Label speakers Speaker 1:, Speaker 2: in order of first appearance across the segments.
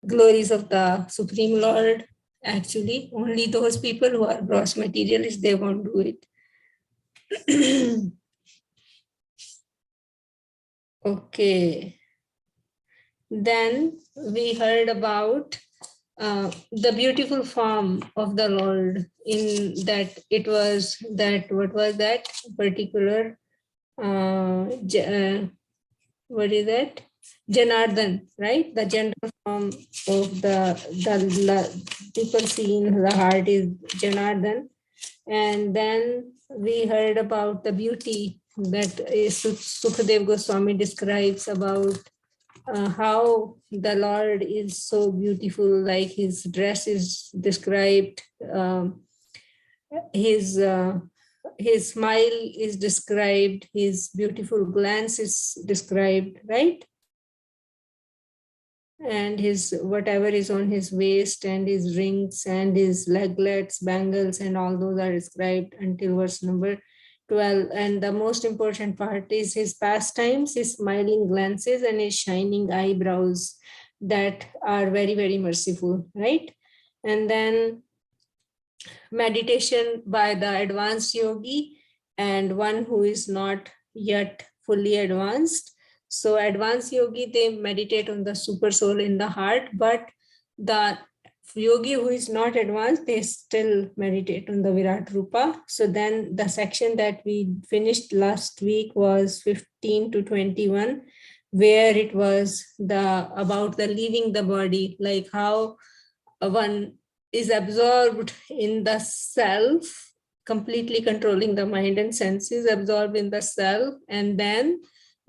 Speaker 1: glories of the Supreme Lord. Actually, only those people who are gross materialists, they won't do it. Okay. Then we heard about the beautiful form of the Lord, in that it was that, what was that particular, what is that? Janardhan, right? The general form of the people see in the heart is Janardhan. And then we heard about the beauty that Sukadev Goswami describes about how the Lord is so beautiful, like his dress is described, his smile is described, his beautiful glance is described, right? And his whatever is on his waist and his rings and his leglets, bangles, and all those are described until verse number 12. And the most important part is his pastimes, his smiling glances, and his shining eyebrows that are very, very merciful, right? And then meditation by the advanced yogi and one who is not yet fully advanced. So advanced yogi, they meditate on the super soul in the heart, but the yogi who is not advanced, they still meditate on the Virat Rupa. So then the section that we finished last week was 15 to 21, where it was about the leaving the body, like how one is absorbed in the self, completely controlling the mind and senses, absorbed in the self, and then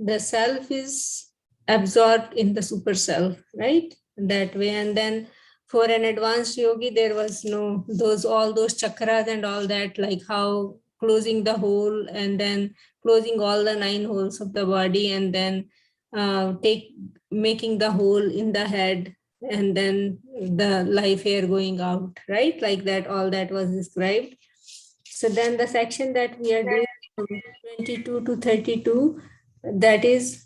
Speaker 1: the self is absorbed in the super self, right? That way. And then for an advanced yogi, there was no all those chakras and all that, like how closing the hole and then closing all the 9 holes of the body, and then making the hole in the head, and then the life air going out, right? Like that, all that was described. So then the section that we are doing from 22 to 32, that is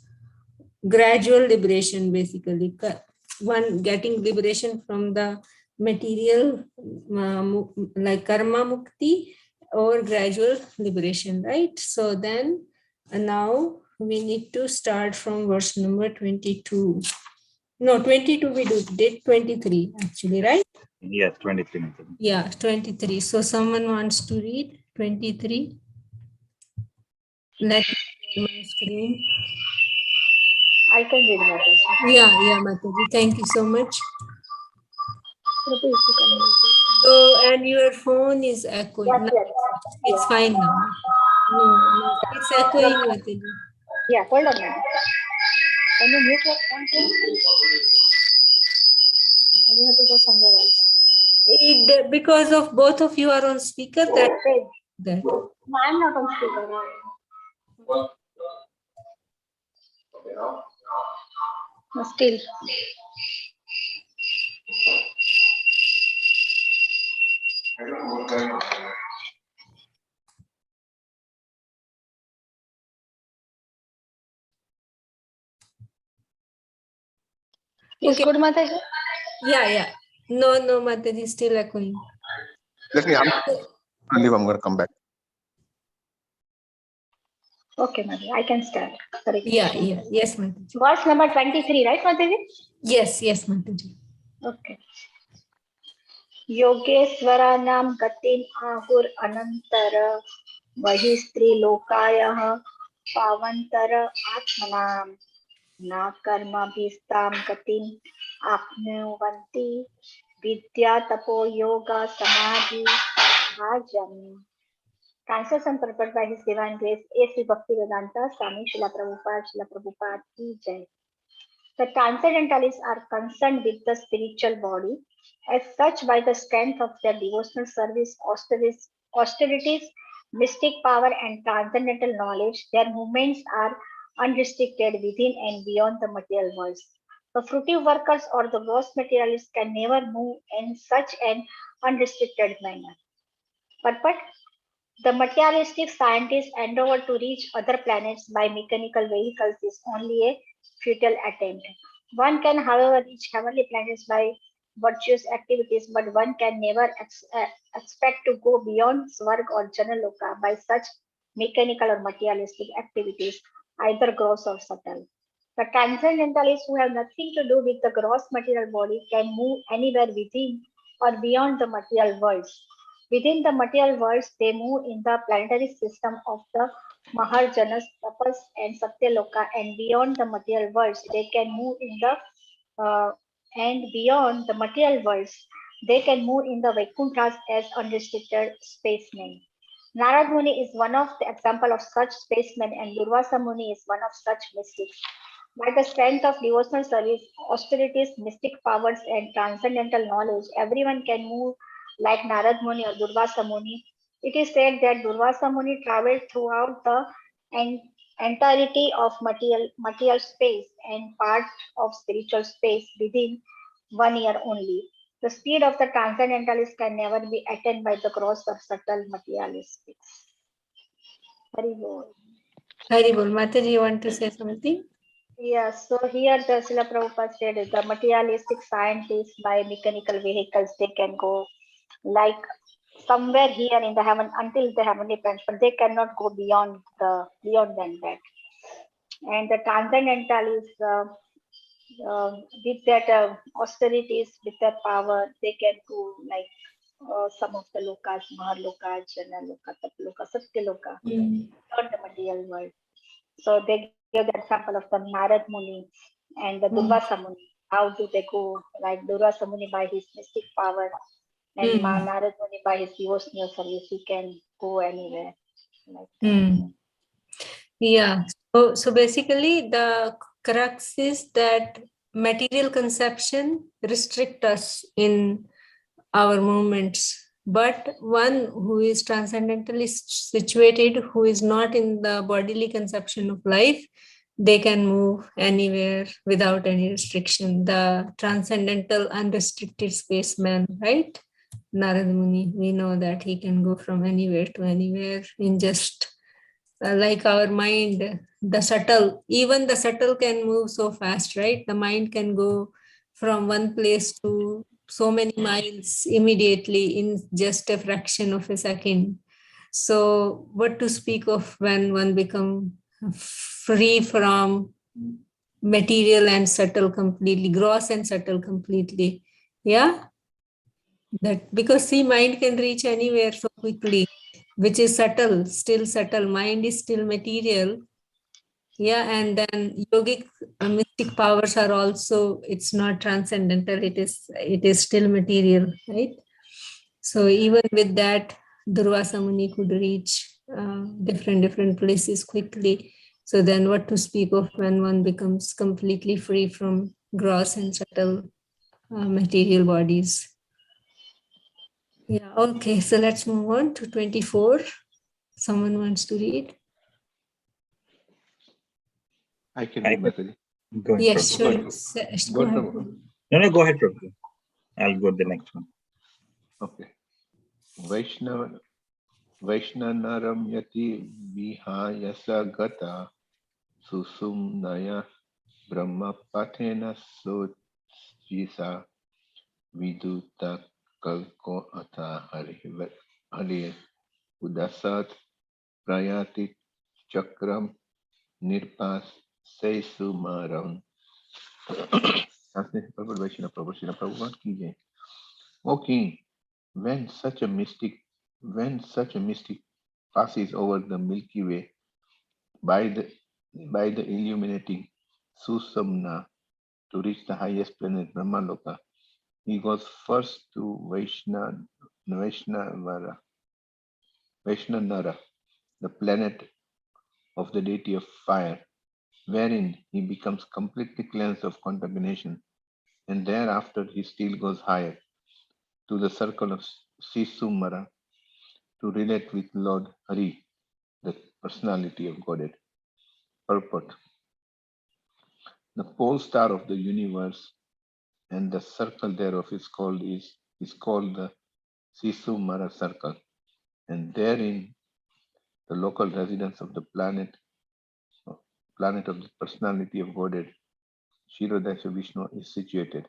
Speaker 1: gradual liberation, basically. One getting liberation from the material, like karma mukti, or gradual liberation, right? So then now we need to start from verse number 22. No, 22 we did 23 actually, right?
Speaker 2: Yes, 23.
Speaker 1: Yeah, 23. So someone wants to read 23? Let me share my screen.
Speaker 3: I can read Mataji.
Speaker 1: Yeah, Mataji. Thank you so much. So, and your phone is echoing.
Speaker 3: Yes.
Speaker 1: It's fine now. No, it's echoing, Mataji.
Speaker 3: Yeah, hold on. Can you mute your phone, please? Okay, then you have to go somewhere else.
Speaker 1: Because of both of you are on speaker, that.
Speaker 3: No, I'm not on speaker. No, still. Is
Speaker 1: Okay.
Speaker 3: good, Mataji?
Speaker 1: Yeah. No, Mataji, still echoing.
Speaker 4: Let me leave. I'm going to come back.
Speaker 3: Okay, Mataji, I can start. Sorry.
Speaker 1: Yeah. Yes, Mataji.
Speaker 3: Verse number 23, right, Mataji?
Speaker 1: Yes, Mataji.
Speaker 3: Okay. योगेश्वराणां गतिम् आहुर अनंतर वही स्त्रीलोकायः पावन्तर आत्मनां न कर्मभिस्तां गतिम् आप्नुवन्ति विद्या तपो योगा समाधि भाजम्. Translation purport by His Divine Grace A.C. Bhaktivedanta Swami Srila Prabhupada ki Jai. The transcendentalists are concerned with the spiritual body. As such, by the strength of their devotional service, austerities, mystic power, and transcendental knowledge, their movements are unrestricted within and beyond the material world. The fruitive workers or the gross materialists can never move in such an unrestricted manner. But the materialistic scientists' endeavor to reach other planets by mechanical vehicles is only a futile attempt. One can, however, reach heavenly planets by virtuous activities, but one can never expect to go beyond Swarg or Janaloka by such mechanical or materialistic activities, either gross or subtle. The transcendentalists who have nothing to do with the gross material body can move anywhere within or beyond the material worlds. Within the material worlds, they move in the planetary system of the Maharjanas, Tapas, and Satyaloka, and beyond the material worlds, they can move in the and beyond the material worlds, they can move in the Vaikuntras as unrestricted spacemen. Narad Muni is one of the example of such spacemen, and Durvasa Muni is one of such mystics. By the strength of devotional service, austerities, mystic powers, and transcendental knowledge, everyone can move like Narad Muni or Durvasa Muni. It is said that Durvasa Muni traveled throughout the en- entirety of material space and part of spiritual space within 1 year only. The speed of the transcendentalist can never be attained by the gross or subtle materialistics. Very good.
Speaker 1: Haribol, Mataji, you want to say something?
Speaker 3: Yes, so here the Srila Prabhupada said the materialistic scientists by mechanical vehicles, they can go like somewhere here in the heaven until the heavenly planets, but they cannot go beyond than that. And the transcendentalists, with that austerities, with their power, they can go like some of the lokas, Maharloka, Janaloka, Taploka, Satyaloka,
Speaker 1: Mm.
Speaker 3: not the material world. So they give the example of the Narad Muni and the
Speaker 1: Mm.
Speaker 3: Durvasa Muni. How do they go? Like Durvasa Muni by his mystic power and
Speaker 1: Mm.
Speaker 3: Narad Muni by his devotional service, he can go anywhere. Like that.
Speaker 1: Mm. Yeah. So basically, the crux is that material conception restrict us in our movements. But one who is transcendentally situated, who is not in the bodily conception of life, they can move anywhere without any restriction. The transcendental, unrestricted spaceman, right? Narad Muni, we know that he can go from anywhere to anywhere in just like our mind, the subtle, even the subtle can move so fast, right? The mind can go from one place to so many miles immediately in just a fraction of a second. So what to speak of when one become free from material and subtle completely, gross and subtle completely. Yeah, that because see, mind can reach anywhere so quickly, which is subtle, still subtle. Mind is still material. Yeah, and then yogic mystic powers are also, it's not transcendental, it is still material, right? So even with that, Durvasa Muni could reach different places quickly. So then what to speak of when one becomes completely free from gross and subtle material bodies. Yeah, okay, so let's move on to 24. Someone wants to read?
Speaker 4: I can read Mataji.
Speaker 2: Go ahead,
Speaker 1: Yes,
Speaker 2: Prabhu.
Speaker 1: sure.
Speaker 4: Go
Speaker 1: Go
Speaker 4: ahead,
Speaker 1: ahead.
Speaker 4: Prabhu.
Speaker 2: No, go ahead, Prabhu. I'll go to the next one.
Speaker 4: Okay. Vaishnanaram yati vihayasa gata susumnaya brahma pathena sojisa viduta kalko atha hari udasat prayati chakram nirpas seisumaram. Translation Prabhupada Vaishnava Prabhupada Srila Prabhupada ki jai. O king, when such a mystic passes over the Milky Way by the illuminating Susamna to reach the highest planet Brahmaloka, he goes first to Vaishnavanara, the planet of the deity of fire, wherein he becomes completely cleansed of contamination, and thereafter he still goes higher to the circle of Sisumara to relate with Lord Hari, the personality of Godhead. Purport. The pole star of the universe and the circle thereof is called the Sisumara circle, and therein the local residence of the planet of the personality of Godhead, Kshirodasya Vishnu is situated.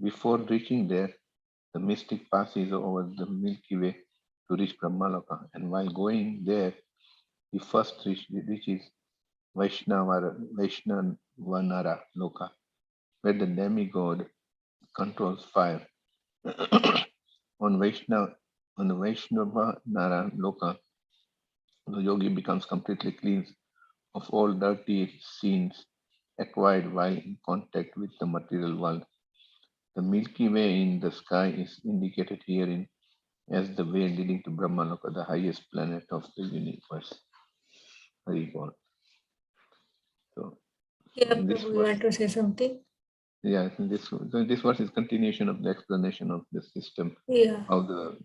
Speaker 4: Before reaching there, the mystic passes over the Milky Way to reach Brahmaloka, and while going there, he first reaches Vaishnavanara Loka, where the demigod controls fire. on the Vaishnavanara Loka, the yogi becomes completely clean of all dirty sins acquired while in contact with the material world. The Milky Way in the sky is indicated herein as the way leading to Brahmaloka, the highest planet of the universe. Hari Bol. So,
Speaker 1: Yeah,
Speaker 4: in this
Speaker 1: Prabhu, you
Speaker 4: verse,
Speaker 1: want to say something?
Speaker 4: yeah, this verse is continuation of the explanation of the system,
Speaker 1: Yeah.
Speaker 4: how the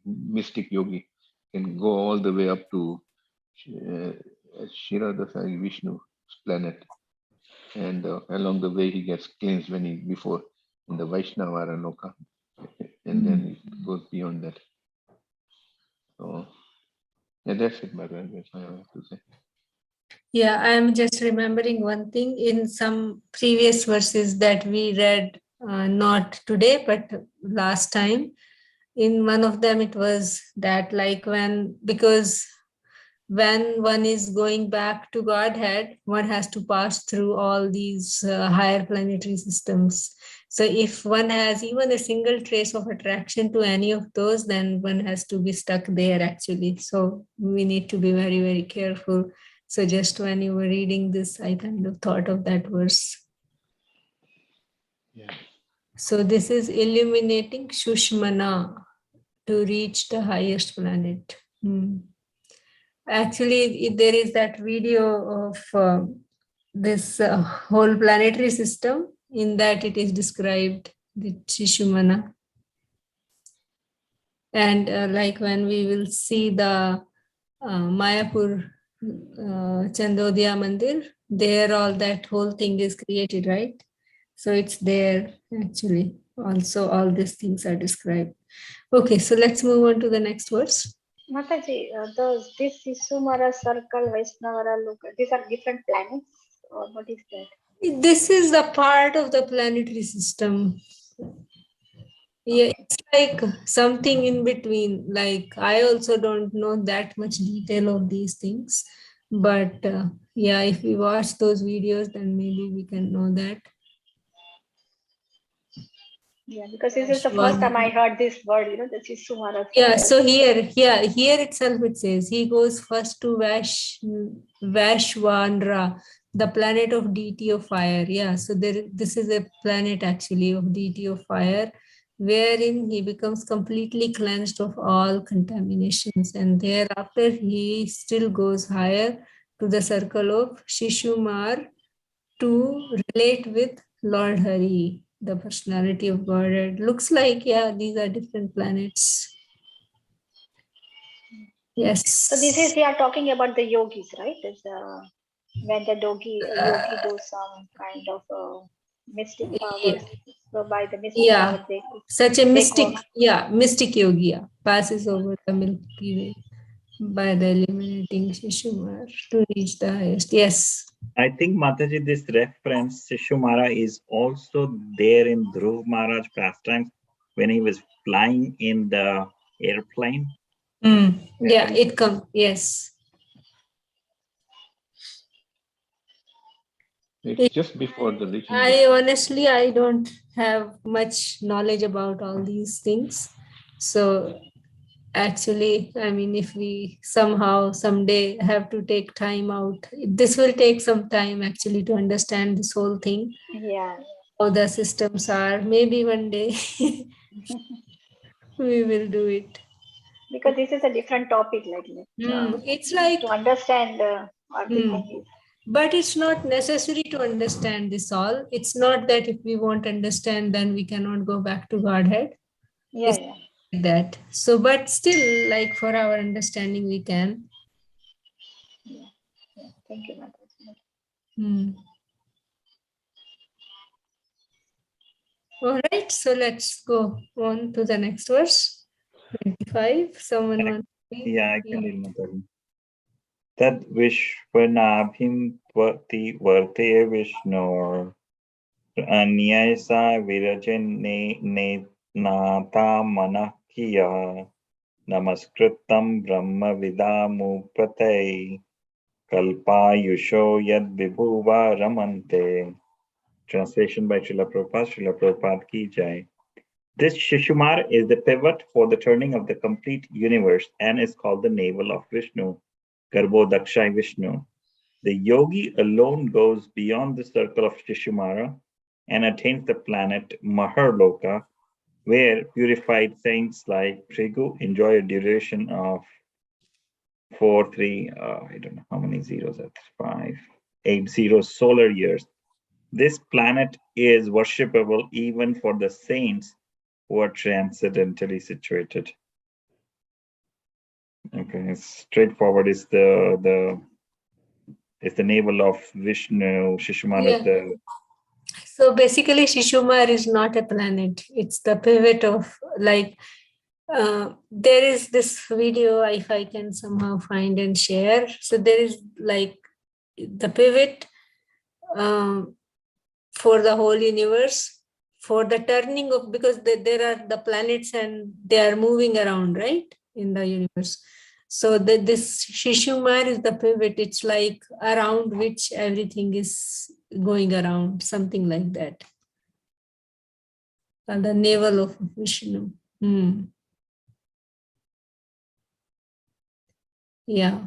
Speaker 4: mystic yogi can go all the way up to Kshirodasya Vishnu's planet, and along the way he gets cleansed when he before in the Vaishnavara Loka, and then it goes beyond that. So yeah, that's it, my friend. That's all I have to say.
Speaker 1: Yeah, I'm just remembering one thing in some previous verses that we read, not today, but last time. In one of them, it was that like because when one is going back to Godhead, one has to pass through all these higher planetary systems. So if one has even a single trace of attraction to any of those, then one has to be stuck there actually. So we need to be very, very careful. So just when you were reading this, I kind of thought of that verse.
Speaker 4: Yeah.
Speaker 1: So this is illuminating Shushmana to reach the highest planet. Actually, there is that video of this whole planetary system. In that, it is described the Shishumana. And like when we will see the Mayapur Chandodaya Mandir, there all that whole thing is created, right? So it's there actually. Also, all these things are described. Okay, so let's move on to the next verse.
Speaker 3: Mataji, this Sumara circle, Vaishnavara Loka, these are different planets, or what is that?
Speaker 1: This is a part of the planetary system. Yeah,
Speaker 3: Okay.
Speaker 1: it's like something in between. Like I also don't know that much detail of these things, but yeah, if we watch those videos, then maybe we can know that.
Speaker 3: Yeah, because this is the first time I heard this word, the Sumara circle.
Speaker 1: Yeah, so here itself it says he goes first to Vashvanra, the planet of deity of fire. Yeah, so this is a planet actually of deity of fire, wherein he becomes completely cleansed of all contaminations, and thereafter he still goes higher to the circle of Shishumar to relate with Lord Hari, the personality of Godhead. Looks like, yeah, these are different planets. Yes.
Speaker 3: So this is, they are talking about the yogis, right? When the yogi do some kind of mystic powers. So by the mystic power, they
Speaker 1: such a mystic,
Speaker 3: go.
Speaker 1: mystic yogi passes over the Milky Way by the illuminating Shishumar to reach the highest. Yes.
Speaker 2: I think Mataji, this reference Shishumara is also there in Dhruv Maharaj pastimes when he was flying in the airplane.
Speaker 1: Yeah, it comes. Yes.
Speaker 4: It's just before the reaching.
Speaker 1: I don't have much knowledge about all these things. So actually, I mean, if we somehow someday have to take time out, this will take some time actually to understand this whole thing.
Speaker 3: Yeah.
Speaker 1: How the systems are. Maybe one day we will do it.
Speaker 3: Because this is a different topic,
Speaker 1: It's like
Speaker 3: to understand everything.
Speaker 1: But it's not necessary to understand this all. It's not that if we won't understand, then we cannot go back to Godhead.
Speaker 3: Yeah,
Speaker 1: It's like that. So, but still, like for our understanding, we can.
Speaker 3: yeah. Thank you, Mataji.
Speaker 1: All right, so let's go on to the next verse. 25. Someone wants to read?
Speaker 2: Yeah, I can read Mataji. Tad Vishwanabhim Tvati Varte Vishnor Anyasa Virajan Ne Nata Manakiya Namaskritam Brahma Vidamupate Kalpayusho Yad Vibhuva Ramante. Translation by Srila Prabhupada. Srila Prabhupada ki jai. This Shishumar is the pivot for the turning of the complete universe and is called the navel of Vishnu, Garbhodakshai Vishnu. The yogi alone goes beyond the circle of Shishumara and attains the planet Maharloka, where purified saints like Trigu enjoy a duration of I don't know how many zeros that's 580 solar years. This planet is worshipable even for the saints who are transcendentally situated. Okay, straightforward is the navel of Vishnu. Shishumara is the.
Speaker 1: So basically, Shishumar is not a planet. It's the pivot of there is this video, if I can somehow find and share. So there is the pivot for the whole universe, for the turning of, because there are the planets and they are moving around, right, in the universe. So this Shishumar is the pivot. It's like around which everything is going around, something like that. And the navel of Vishnu. Yeah.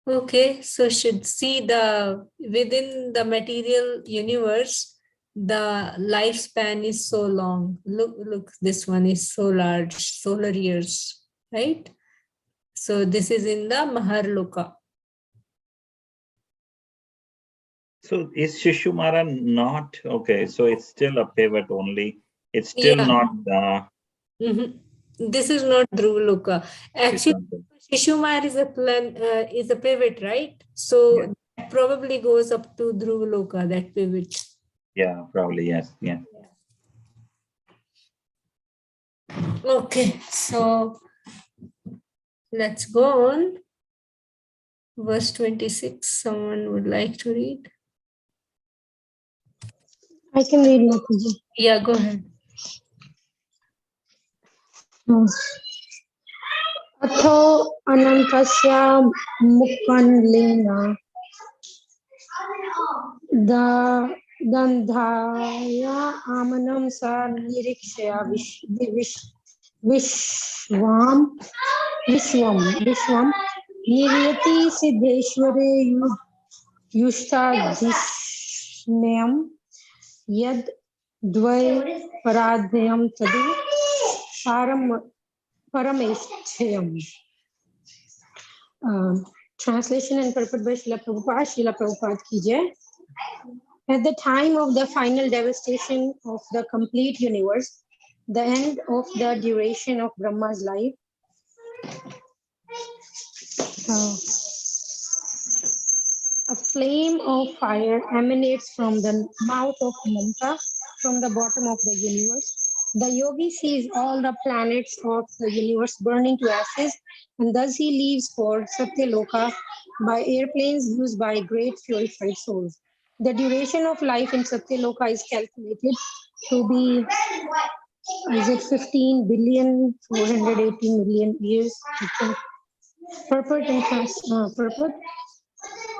Speaker 1: Okay, so should see within the material universe, the lifespan is so long. Look, this one is so large, solar years, right? So this is in the Maharloka.
Speaker 2: So is Shishumara not okay? So it's still a pivot only. It's still not.
Speaker 1: This is not Dhruvaloka. Actually, Shishumar is a pivot, right? So that probably goes up to Dhruvaloka, that pivot.
Speaker 2: Yeah, probably yes. Yeah.
Speaker 1: Okay, so let's go on. Verse 26. Someone would like to read?
Speaker 5: I can read Mataji.
Speaker 1: Yeah, go ahead.
Speaker 5: अथो अनन्तस्य मुक्कलेन दन्धाय आमनं स निरीक्ष्य विश्वं निर्यति सिद्धेश्वरे युष्टाधिष्ण्यं यद् द्वैपराध्यं तदु Parameshthayam. Translation and purport by Srila Prabhupada. Srila Prabhupada ki jai. At the time of the final devastation of the complete universe, the end of the duration of Brahma's life, a flame of fire emanates from the mouth of Ananta, from the bottom of the universe. The yogi sees all the planets of the universe burning to ashes, and thus he leaves for Satyaloka by airplanes used by great purified souls. The duration of life in Satyaloka is calculated to be, 15 billion 480 million years. Purport and purport.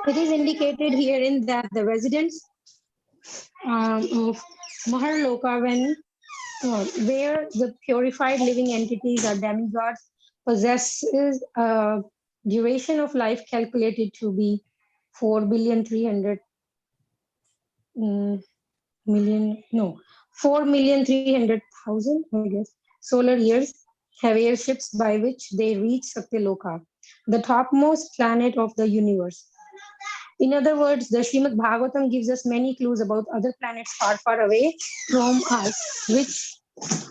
Speaker 5: It is indicated herein that the residents of Maharloka, where the purified living entities are demigods, possesses a duration of life calculated to be 4,300,000,000 I guess, solar years, have airships by which they reach Satyaloka, the topmost planet of the universe. In other words, the Srimad Bhagavatam gives us many clues about other planets far, far away from us, which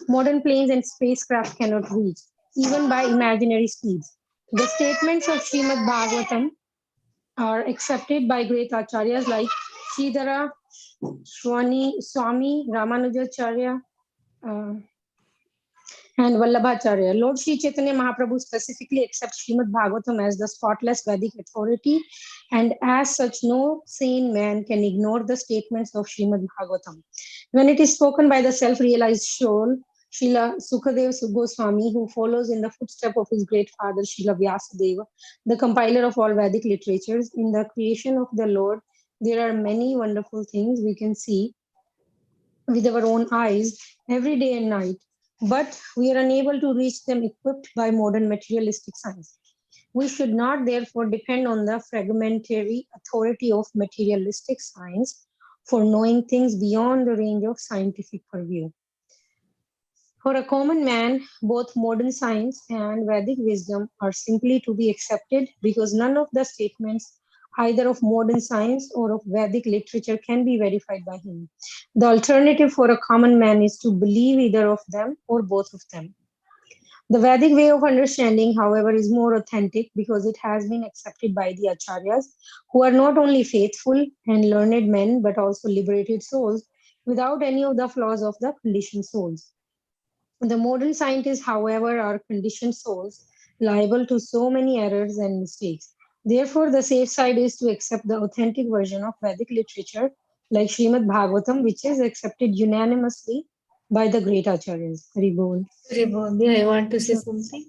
Speaker 5: modern planes and spacecraft cannot reach, even by imaginary speeds. The statements of Srimad Bhagavatam are accepted by great acharyas like Sridhara Swami Ramanujacharya, and Vallabhacharya. Lord Sri Chaitanya Mahaprabhu specifically accepts Srimad Bhagavatam as the spotless Vedic authority, and as such, no sane man can ignore the statements of Srimad Bhagavatam. When it is spoken by the self-realized soul, Srila Sukadev Goswami, who follows in the footsteps of his great father Srila Vyasadeva, the compiler of all Vedic literatures, in the creation of the Lord, there are many wonderful things we can see with our own eyes every day and night, but we are unable to reach them equipped by modern materialistic science. We should not therefore depend on the fragmentary authority of materialistic science for knowing things beyond the range of scientific purview. For a common man, both modern science and Vedic wisdom are simply to be accepted because none of the statements, either of modern science or of Vedic literature, can be verified by him. The alternative for a common man is to believe either of them or both of them. The Vedic way of understanding, however, is more authentic because it has been accepted by the acharyas, who are not only faithful and learned men but also liberated souls without any of the flaws of the conditioned souls. The modern scientists, however, are conditioned souls liable to so many errors and mistakes. Therefore, the safe side is to accept the authentic version of Vedic literature like Srimad Bhagavatam, which is accepted unanimously by the great acharyas. Hari Bol.
Speaker 1: I want to say something.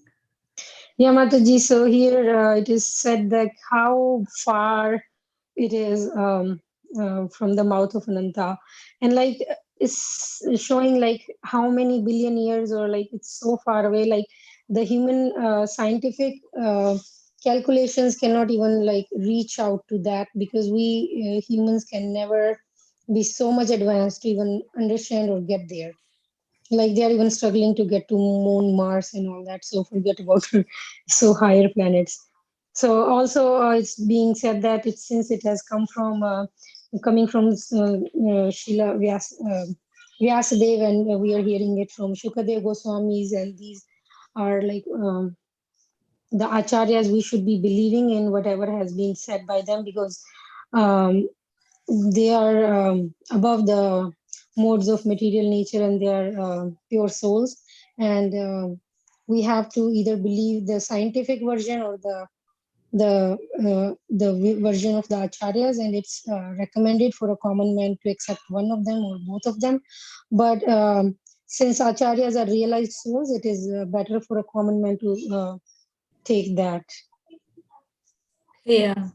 Speaker 5: Yeah, Mataji, so here it is said that how far it is from the mouth of Ananta, and like it's showing like how many billion years, or like it's so far away, like the human scientific calculations cannot even like reach out to that, because we humans can never be so much advanced to even understand or get there. Like they are even struggling to get to moon, Mars and all that, so forget about so higher planets. So also it's being said that it, since it has coming from Srila Vyasadeva, and we are hearing it from Shukadev Goswamis, and these are like the acharyas, we should be believing in whatever has been said by them, because um, they are above the modes of material nature, and they are pure souls, and we have to either believe the scientific version or the version of the acharyas, and it's recommended for a common man to accept one of them or both of them. But since acharyas are realized souls, it is better for a common man to take that.
Speaker 1: Yeah.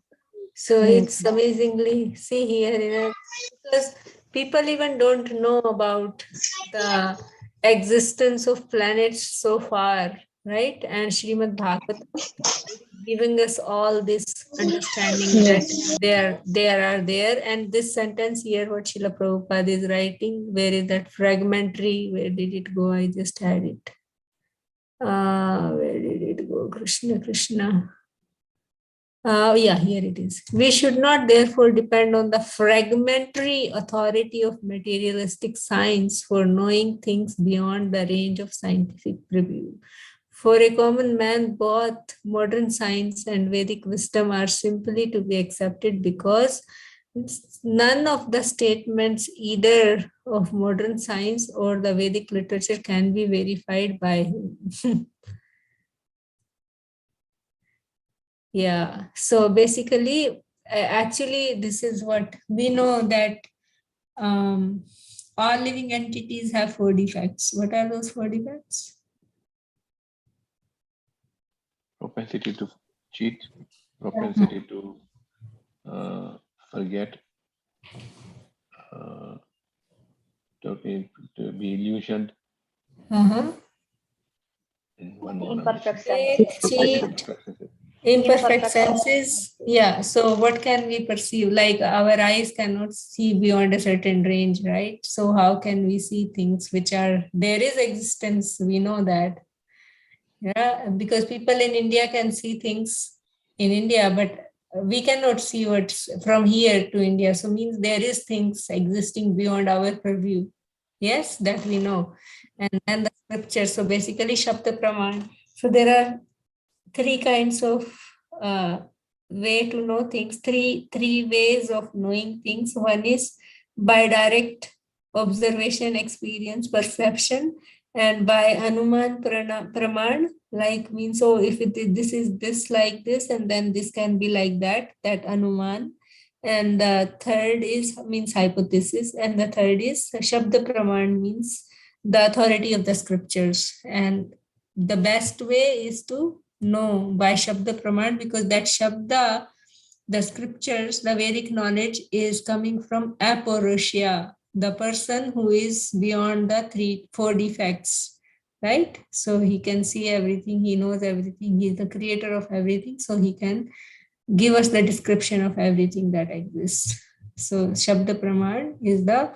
Speaker 1: So
Speaker 5: Thank
Speaker 1: it's amazingly, see here, because people even don't know about the existence of planets so far, right? And Srimad Bhagavatam is giving us all this understanding that
Speaker 5: Yes.
Speaker 1: they are there. And this sentence here, what Srila Prabhupada is writing, where is that fragmentary? Where did it go? I just had it. Where did it go? Krishna, Krishna. Yeah, here it is. We should not therefore depend on the fragmentary authority of materialistic science for knowing things beyond the range of scientific review. For a common man, both modern science and Vedic wisdom are simply to be accepted because none of the statements either of modern science or the Vedic literature can be verified by him. Yeah, so basically, actually, this is what we know, that all living entities have 4 defects. What are those 4 defects?
Speaker 4: Propensity to cheat, propensity to forget, to be illusioned,
Speaker 1: Uh-huh.
Speaker 4: and one more.
Speaker 3: Imperfect
Speaker 1: Faith,
Speaker 3: senses.
Speaker 1: cheat, imperfect senses. Yeah, so what can we perceive? Like our eyes cannot see beyond a certain range, right? So how can we see things which are, there is existence, we know that. Yeah, because people in India can see things in India, but we cannot see what's from here to India. So means there is things existing beyond our purview. Yes, that we know. And then the scripture. So basically Shabda Praman. So there are 3 kinds of way to know things, three ways of knowing things. One is by direct observation, experience, perception, And by Anuman Praman, like means, so if this is this like this, and then this can be like that Anuman. And the third is means hypothesis, and the third is Shabda Praman, means the authority of the scriptures. And the best way is to know by Shabda Praman, because that Shabda, the scriptures, the Vedic knowledge is coming from aporusha, the person who is beyond the 4 defects, right? So he can see everything, he knows everything, he is the creator of everything, so he can give us the description of everything that exists. So Shabda Praman is the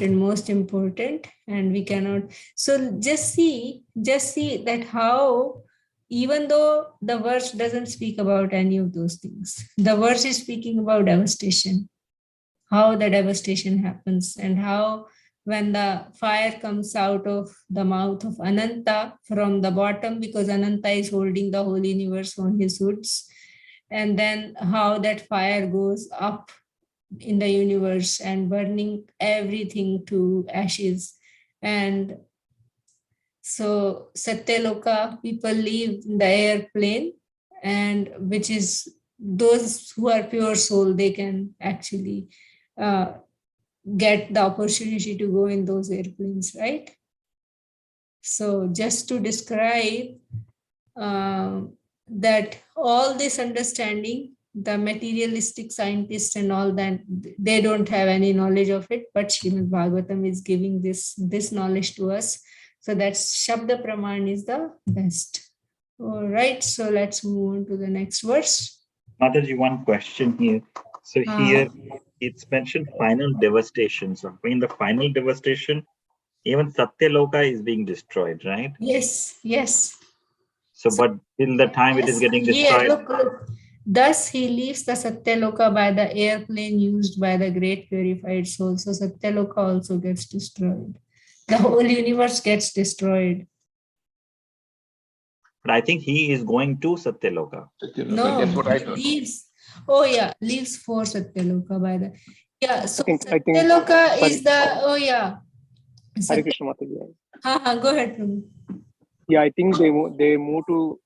Speaker 1: most important, and we cannot. So just see that how, even though the verse doesn't speak about any of those things, the verse is speaking about devastation, how the devastation happens, and how when the fire comes out of the mouth of Ananta from the bottom, because Ananta is holding the whole universe on his hoods, and then how that fire goes up in the universe and burning everything to ashes. And so Satyaloka, people live in the airplane, and which is those who are pure soul, they can actually get the opportunity to go in those airplanes, right? So just to describe that all this understanding, the materialistic scientists and all that, they don't have any knowledge of it, but Srimad Bhagavatam is giving this knowledge to us. So that's Shabda Praman is the best. All right, so let's move on to the next verse.
Speaker 2: Mataji, one question here. So here it's mentioned final devastation. So in the final devastation, even Satyaloka is being destroyed, right?
Speaker 1: Yes.
Speaker 2: So but till the time it is getting destroyed.
Speaker 1: Yeah, look. Thus he leaves the Satyaloka by the airplane used by the great purified soul. So Satyaloka also gets destroyed. The whole universe gets destroyed.
Speaker 2: But I think he is going to Satyaloka.
Speaker 1: No,
Speaker 4: that's what I thought.
Speaker 1: leaves. Oh yeah, leaves for Satyaloka by the. Yeah, so
Speaker 6: I think
Speaker 1: Satyaloka
Speaker 6: sorry.
Speaker 1: is the. Oh yeah.
Speaker 6: Hare Krishna Mataji.
Speaker 1: Go ahead, Prabhu.
Speaker 6: Yeah, I think they move to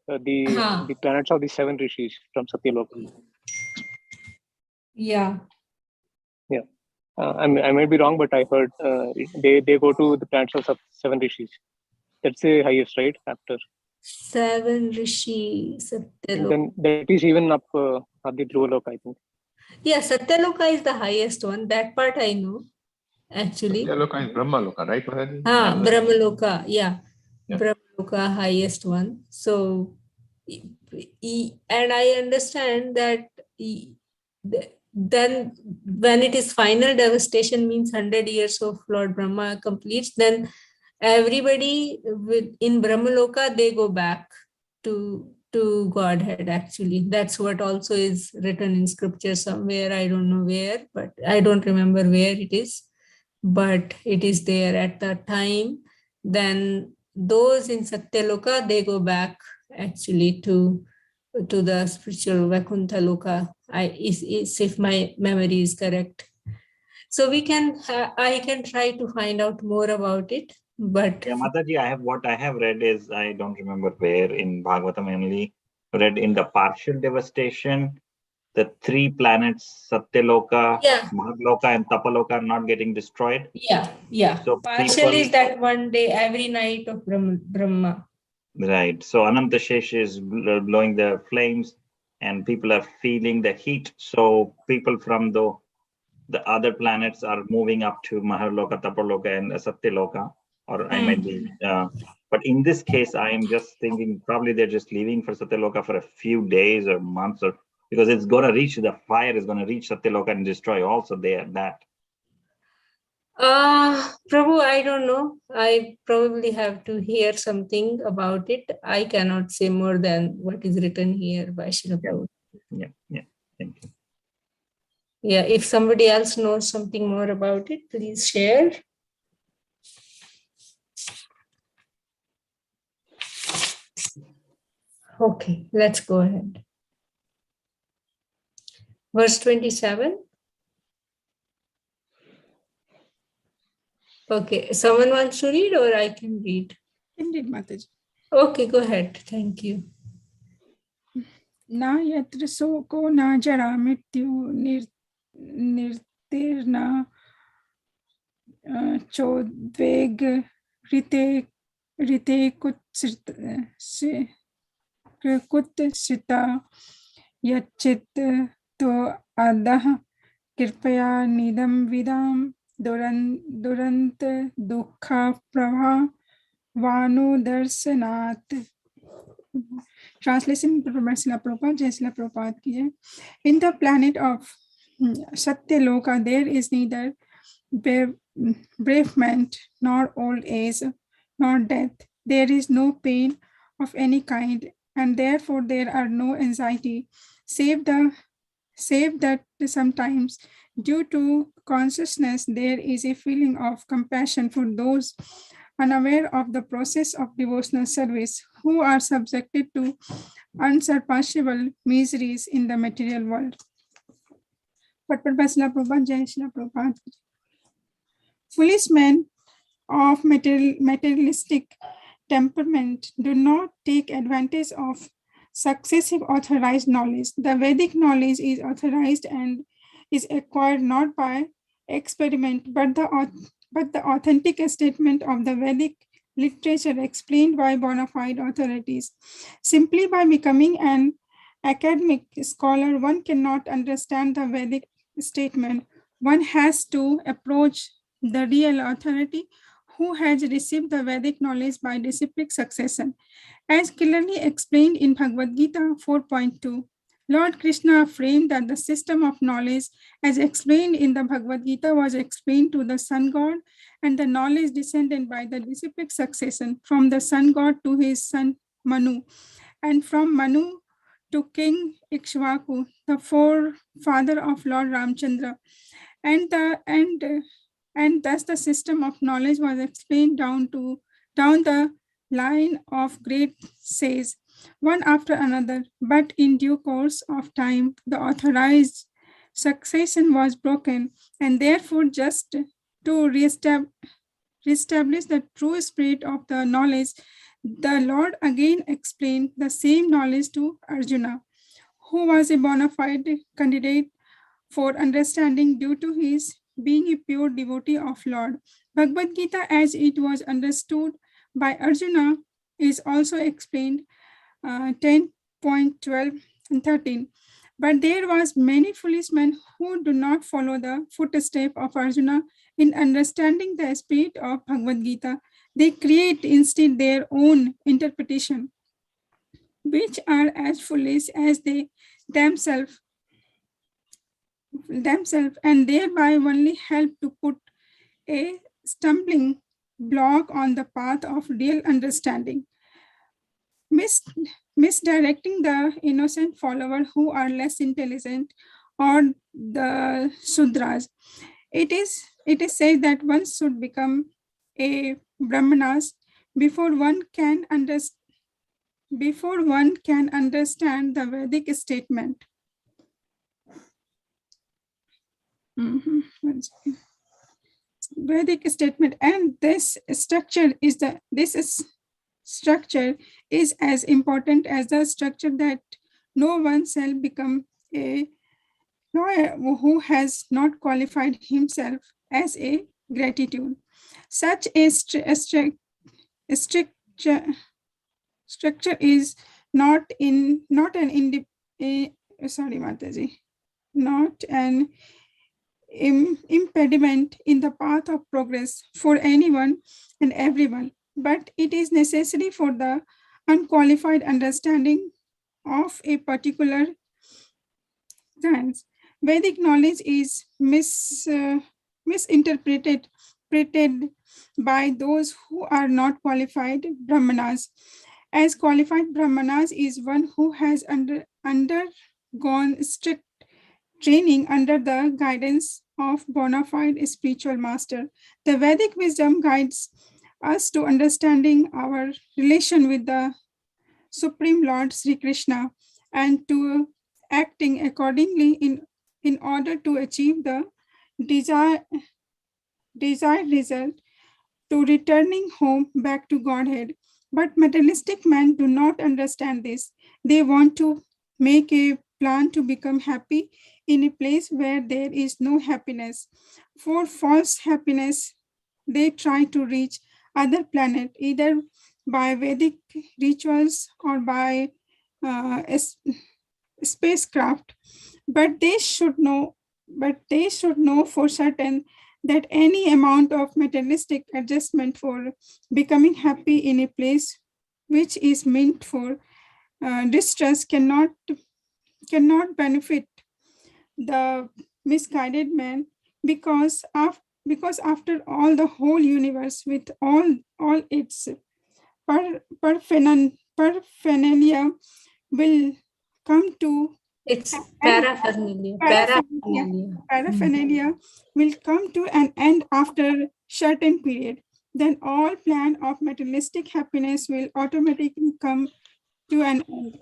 Speaker 6: the planets of the 7 rishis from Satyaloka.
Speaker 1: Yeah.
Speaker 6: Yeah, I may be wrong, but I heard they go to the planets of 7 rishis. That's the highest, right? After
Speaker 1: 7 rishi Satyaloka.
Speaker 6: then that is even up at the Dhruvaloka, I think.
Speaker 1: Yeah, Satyaloka is the highest one. That part I know. Actually.
Speaker 4: Satyaloka is Brahmaloka, right?
Speaker 1: Brahmaloka, yeah.
Speaker 4: Yeah.
Speaker 1: Brahmaloka, highest one. So, and I understand that then when it is final devastation, means 100 years of Lord Brahma completes, then everybody in Brahmaloka, they go back to Godhead. Actually, that's what also is written in scripture somewhere. I don't know where, but I don't remember where it is, but it is there at the time. Then those in Satyaloka, they go back actually to the spiritual Vaikuntha Loka, if my memory is correct. So I can try to find out more about it. But
Speaker 2: yeah, Mataji, what I have read is, I don't remember where in Bhagavatam, only read in the partial devastation, the 3 planets, Satyaloka, Mahaloka, and Tapaloka, are not getting destroyed.
Speaker 1: Yeah.
Speaker 2: So
Speaker 1: partial is that one day, every night of Brahma.
Speaker 2: Right. So Anantashesh is blowing the flames, and people are feeling the heat. So people from the other planets are moving up to Maharloka, Tapaloka, and Satyaloka, or I might be. But in this case, I am just thinking probably they're just leaving for Satyaloka for a few days or months, or because it's going to reach, the fire is going to reach Satyaloka and destroy also that.
Speaker 1: Prabhu, I don't know. I probably have to hear something about it. I cannot say more than what is written here by Srila Prabhu.
Speaker 2: Yeah. Thank you.
Speaker 1: Yeah, if somebody else knows something more about it, please share. Okay, let's go ahead. Verse 27. Okay, someone wants to read or I can read?
Speaker 7: Indeed, Mataji.
Speaker 1: Okay, go ahead. Thank you.
Speaker 7: Na yatra soko na jara mrityu nirtirna chodveg rite rite kutsita yachit to adah कृपया निदम विदाम दुरंत दुखा Prabha वानुदर्शनात्. Translation by Srila Prabhupada, Jai Srila Prabhupada ki jai. In the planet of Satyaloka, there is neither bereavement, nor old age, nor death. There is no pain of any kind, and therefore there are no anxiety, save that sometimes, due to consciousness, there is a feeling of compassion for those unaware of the process of devotional service, who are subjected to unsurpassable miseries in the material world. But foolish men of materialistic temperament do not take advantage of successive authorized knowledge. The Vedic knowledge is authorized and is acquired not by experiment, but the authentic statement of the Vedic literature explained by bona fide authorities. Simply by becoming an academic scholar, one cannot understand the Vedic statement. One has to approach the real authority who has received the Vedic knowledge by disciplic succession. As clearly explained in Bhagavad Gita 4.2, Lord Krishna framed that the system of knowledge as explained in the Bhagavad Gita was explained to the sun god, and the knowledge descended by the disciplic succession from the sun god to his son Manu, and from Manu to King Ikshvaku, the forefather of Lord Ramchandra. And thus the system of knowledge was explained down the line of great sages, one after another. But in due course of time, the authorized succession was broken, and therefore, just to reestablish the true spirit of the knowledge, the Lord again explained the same knowledge to Arjuna, who was a bona fide candidate for understanding due to his being a pure devotee of Lord. Bhagavad Gita, as it was understood by Arjuna, is also explained 10.12 and 13. But there was many foolish men who do not follow the footstep of Arjuna in understanding the spirit of Bhagavad Gita. They create instead their own interpretation, which are as foolish as they themselves, and thereby only help to put a stumbling block on the path of real understanding, misdirecting the innocent follower who are less intelligent, or the Sudras. It is said that one should become a Brahmanas before one can understand the Vedic statement. Vedic statement, and this structure is as important as the structure that no one shall become a lawyer who has not qualified himself as a gratitude. Such a structure is not an impediment in the path of progress for anyone and everyone, but it is necessary for the unqualified understanding of a particular science. Vedic knowledge is misinterpreted by those who are not qualified Brahmanas. As qualified Brahmanas is one who has undergone strict training under the guidance of bona fide spiritual master. The Vedic wisdom guides us to understanding our relation with the Supreme Lord Sri Krishna and to acting accordingly in order to achieve the desired result to returning home back to Godhead. But materialistic men do not understand this. They want to make a plan to become happy in a place where there is no happiness. For false happiness, they try to reach other planet either by Vedic rituals or by spacecraft. But they should know for certain that any amount of materialistic adjustment for becoming happy in a place which is meant for distress cannot benefit the misguided man, because after all the whole universe with all its paraphernalia will come to
Speaker 1: It's
Speaker 7: an
Speaker 1: paraphernalia.
Speaker 7: paraphernalia, paraphernalia will come to an end after certain period. Then all plan of materialistic happiness will automatically come to an end.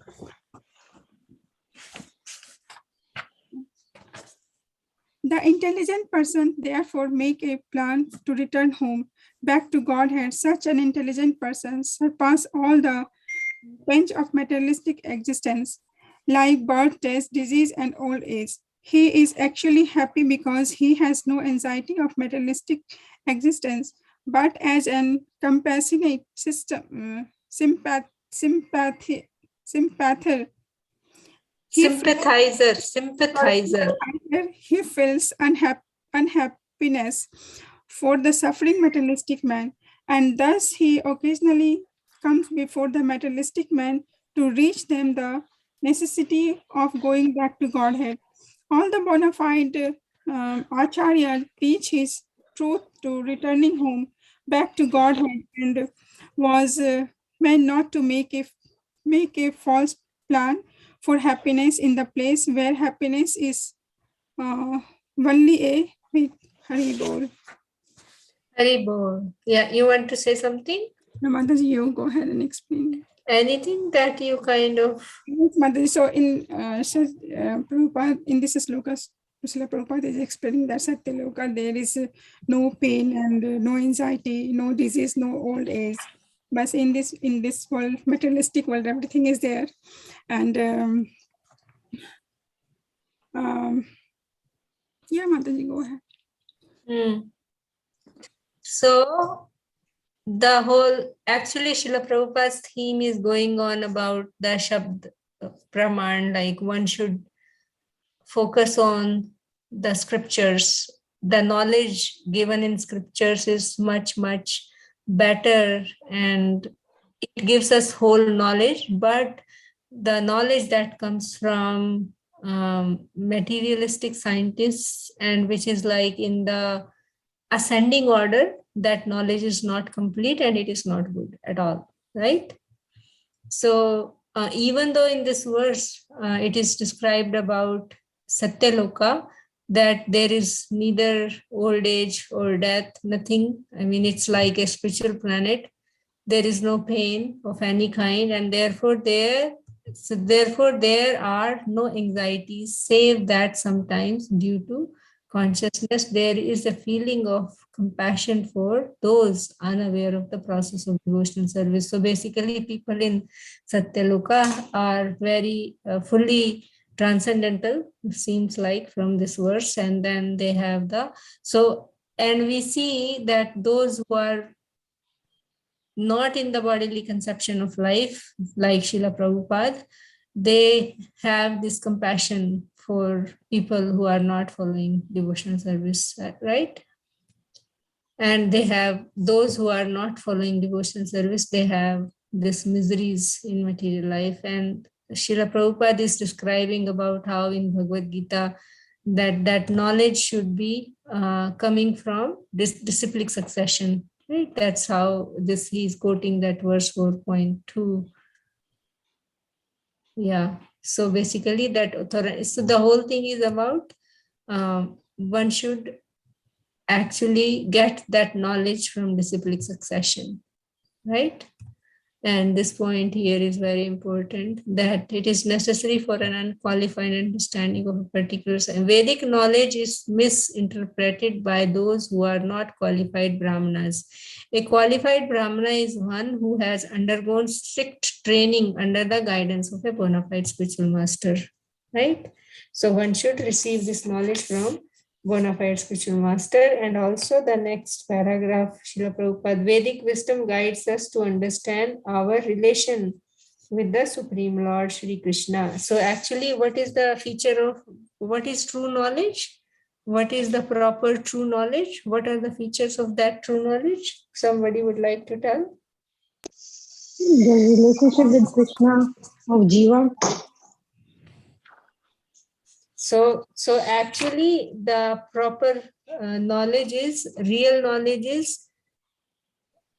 Speaker 7: The intelligent person therefore make a plan to return home back to Godhead. Such an intelligent person surpass all the bench of materialistic existence, like birth, death, disease, and old age. He is actually happy because he has no anxiety of materialistic existence, but as an compassionate system, sympather, he
Speaker 1: sympathizer.
Speaker 7: he feels unhappiness for the suffering materialistic man, and thus he occasionally comes before the materialistic man to reach them the necessity of going back to Godhead. All the bona fide Acharya teach his truth to returning home back to Godhead, and was meant not to make a false plan for happiness in the place where happiness is only a with Hari Bol.
Speaker 1: Hari Bol. Yeah, you want to say something?
Speaker 7: No, Mataji, you go ahead and explain.
Speaker 1: Anything that you kind of...
Speaker 7: Yes, Mataji, so in Prabhupada, in this slokas, Srila Prabhupada is explaining that Satyaloka, there is no pain and no anxiety, no disease, no old age. But in this world, materialistic world, everything is there. And yeah, Mataji, go ahead.
Speaker 1: So the whole, actually Srila Prabhupada's theme is going on about the Shabd Praman, like one should focus on the scriptures. The knowledge given in scriptures is much, much better, and it gives us whole knowledge, but the knowledge that comes from materialistic scientists, and which is like in the ascending order, that knowledge is not complete and it is not good at all, right? So even though in this verse it is described about Satyaloka, that there is neither old age or death, nothing. I mean, it's like a spiritual planet. There is no pain of any kind, and therefore there are no anxieties, save that sometimes due to consciousness there is a feeling of compassion for those unaware of the process of devotional service. So basically people in Satyaloka are very fully transcendental, seems like, from this verse. And then they have and we see that those who are not in the bodily conception of life, like Srila Prabhupada, they have this compassion for people who are not following devotional service, right? And they have those who are not following devotional service, they have this miseries in material life. And Srila Prabhupada is describing about how in Bhagavad Gita that knowledge should be coming from this disciplic succession, right? That's how he's quoting that verse 4.2. Yeah. So basically so the whole thing is about one should actually get that knowledge from disciplic succession, right? And this point here is very important, that it is necessary for an unqualified understanding of a particular science. Vedic knowledge is misinterpreted by those who are not qualified Brahmanas. A qualified Brahmana is one who has undergone strict training under the guidance of a bona fide spiritual master, right? So one should receive this knowledge from bona fide spiritual master. And also the next paragraph, Srila Prabhupada, Vedic wisdom guides us to understand our relation with the Supreme Lord Shri Krishna. So actually, what is the feature of, what is true knowledge? What is the proper true knowledge? What are the features of that true knowledge? Somebody would like to tell?
Speaker 5: The relationship with Krishna of Jiva.
Speaker 1: So actually the proper knowledge is, real knowledge is,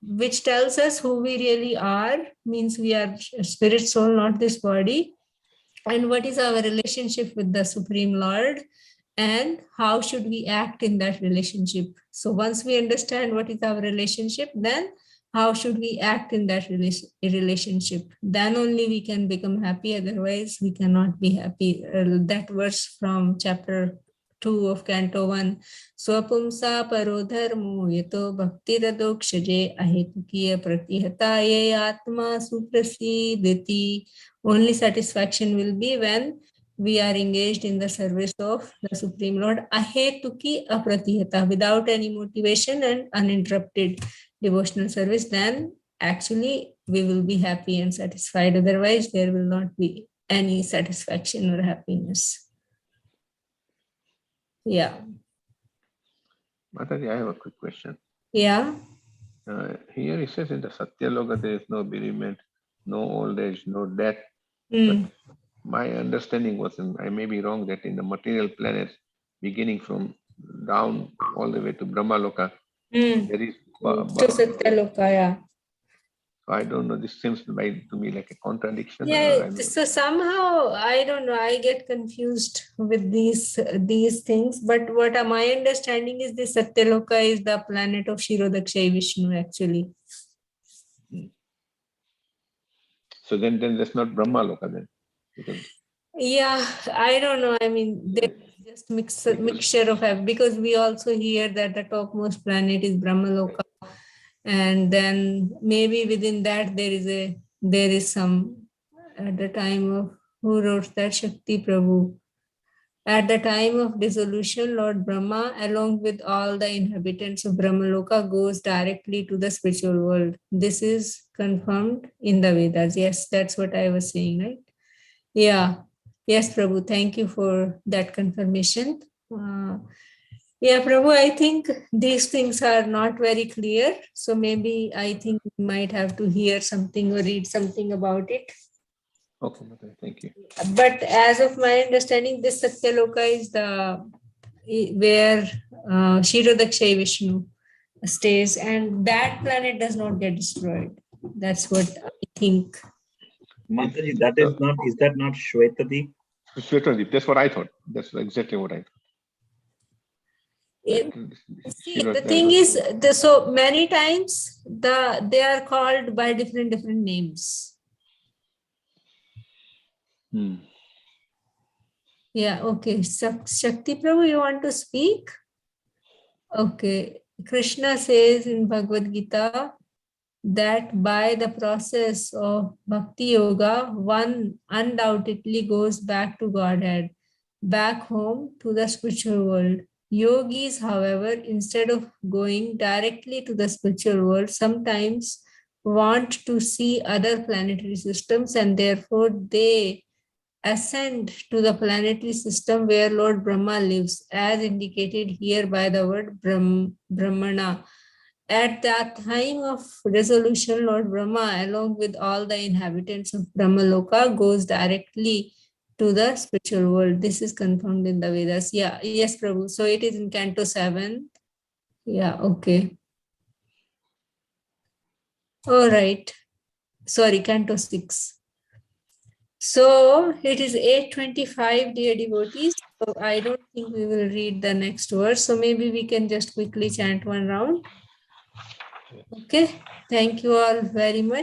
Speaker 1: which tells us who we really are, means we are spirit, soul, not this body, and what is our relationship with the Supreme Lord, and how should we act in that relationship. So once we understand what is our relationship, then how should we act in that relationship, then only we can become happy, otherwise we cannot be happy. That verse from chapter 2 of Canto 1, Swapumsa paro dharmo yato bhaktiradokshje ahetukiya pratihata ye atma suprasidati. Only satisfaction will be when we are engaged in the service of the Supreme Lord, ahetuki apratihata, without any motivation and uninterrupted devotional service, then actually we will be happy and satisfied. Otherwise, there will not be any satisfaction or happiness. Yeah.
Speaker 4: Mataji, I have a quick question.
Speaker 1: Yeah.
Speaker 4: Here it says in the Satya Loka there is no bereavement, no old age, no death.
Speaker 1: Mm.
Speaker 4: But my understanding was, and I may be wrong, that in the material planets, beginning from down all the way to Brahma Loka, there is.
Speaker 1: To Satya Loka, yeah.
Speaker 4: I don't know. This seems to me like a contradiction.
Speaker 1: Yeah, so somehow I don't know. I get confused with these things. But what my understanding is, this Satyaloka is the planet of Shirodakshay Vishnu, actually.
Speaker 4: So then that's not Brahma Loka then. Because
Speaker 1: yeah, I don't know. I mean, there's just mixture of, because we also hear that the topmost planet is Brahmaloka, and then maybe within that there is some, at the time of, who wrote that, Shakti Prabhu. At the time of dissolution, Lord Brahma, along with all the inhabitants of Brahmaloka, goes directly to the spiritual world. This is confirmed in the Vedas. Yes, that's what I was saying, right? Yeah. Yes, Prabhu. Thank you for that confirmation. Yeah, Prabhu, I think these things are not very clear. So maybe I think we might have to hear something or read something about it.
Speaker 4: okay, thank you.
Speaker 1: But as of my understanding, this Satyaloka is where Shirodakshay Vishnu stays, and that planet does not get destroyed. That's what I think.
Speaker 2: Mataji, is that not Shwetadeep?
Speaker 4: Shwetadeep, that's what I thought. That's exactly what I thought.
Speaker 1: See, the thing is, so many times they are called by different names. Yeah, okay. Shakti Prabhu, you want to speak? Okay. Krishna says in Bhagavad Gita that by the process of Bhakti Yoga, one undoubtedly goes back to Godhead, back home to the spiritual world. Yogis, however, instead of going directly to the spiritual world, sometimes want to see other planetary systems, and therefore they ascend to the planetary system where Lord Brahma lives, as indicated here by the word Brahmana. At that time of resolution, Lord Brahma, along with all the inhabitants of Brahmaloka, goes directly to the spiritual world. This is confirmed in the Vedas. Yeah, yes, Prabhu. So it is in Canto 7. Yeah, okay. All right. Sorry, Canto 6. So it is 8:25, dear devotees. So I don't think we will read the next verse. So maybe we can just quickly chant one round. Okay. Thank you all very much.